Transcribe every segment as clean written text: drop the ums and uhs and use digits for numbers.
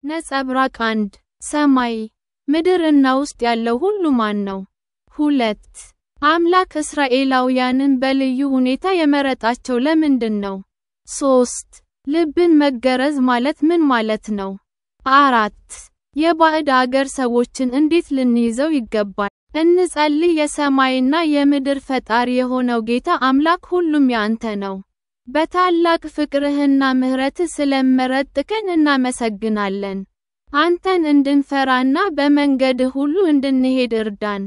ነጸብራቅ 1 ሰማይ ምድርና ውስጥ ያለው ሁሉ ማን ነው? 2 አምላክ እስራኤላውያንን በልዩ ሁኔታ የመረጣቸው ለምንድን ነው? 3 ልብን መገረዝ ማለት ምን ማለት ነው? 4 የባዕድ አገር ሰዎችን እንዴት ልንይዘው ይገባል? እንጸልይ። የሰማይና የምድር ፈጣሪ የሆነው ጌታ አምላክ ሁሉም ያንተ ነው። በታላቅ ፍቅርህና ምሕረትህ ስለመረጥከን እናመሰግናለን። አንተን እንድንፈራና በመንገድህ ሁሉ እንድንሄድ እርዳን።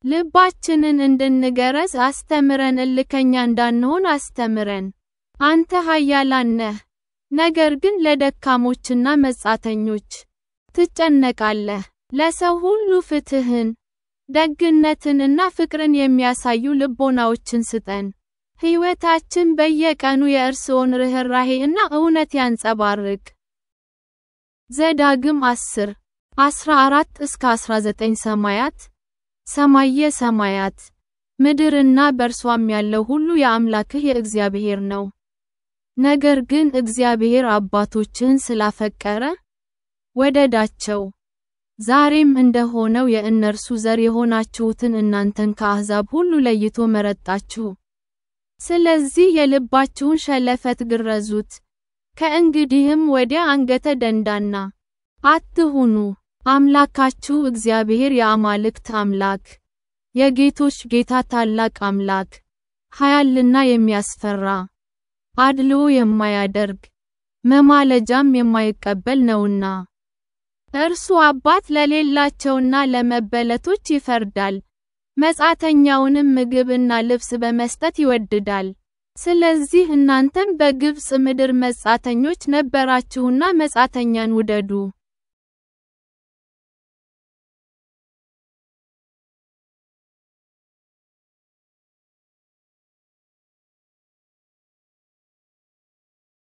ልባችንን እንድንገረዝ አስተምረን፣ እልከኛ እንዳንሆን አስተምረን። አንተ ኃያላን ነህ፣ ነገር ግን ለደካሞችና መጻተኞች ትጨነቃለህ። ለሰው ሁሉ ፍትህን፣ ደግነትንና ፍቅርን የሚያሳዩ ልቦናዎችን ስጠን። ሕይወታችን በየቀኑ የእርስዎን ርኅራኄ እና እውነት ያንጸባርቅ። ዘዳግም 10:14-19 ሰማየ ሰማያት ምድርና በእርሷም ያለው ሁሉ የአምላክህ የእግዚአብሔር ነው። ነገር ግን እግዚአብሔር አባቶችህን ስላፈቀረ ወደዳቸው። ዛሬም እንደሆነው የእነርሱ ዘር የሆናችሁትን እናንተን ከአሕዛብ ሁሉ ለይቶ መረጣችሁ። ስለዚህ የልባችሁን ሸለፈት ግረዙት። ከእንግዲህም ወዲያ አንገተ ደንዳና አትሁኑ። አምላካችሁ እግዚአብሔር የአማልክት አምላክ፣ የጌቶች ጌታ፣ ታላቅ አምላክ፣ ኃያልና የሚያስፈራ፣ አድልዎ የማያደርግ መማለጃም የማይቀበል ነውና። እርሱ አባት ለሌላቸውና ለመበለቶች ይፈርዳል፣ መጻተኛውንም ምግብና ልብስ በመስጠት ይወድዳል። ስለዚህ እናንተም በግብጽ ምድር መጻተኞች ነበራችሁና መጻተኛን ውደዱ።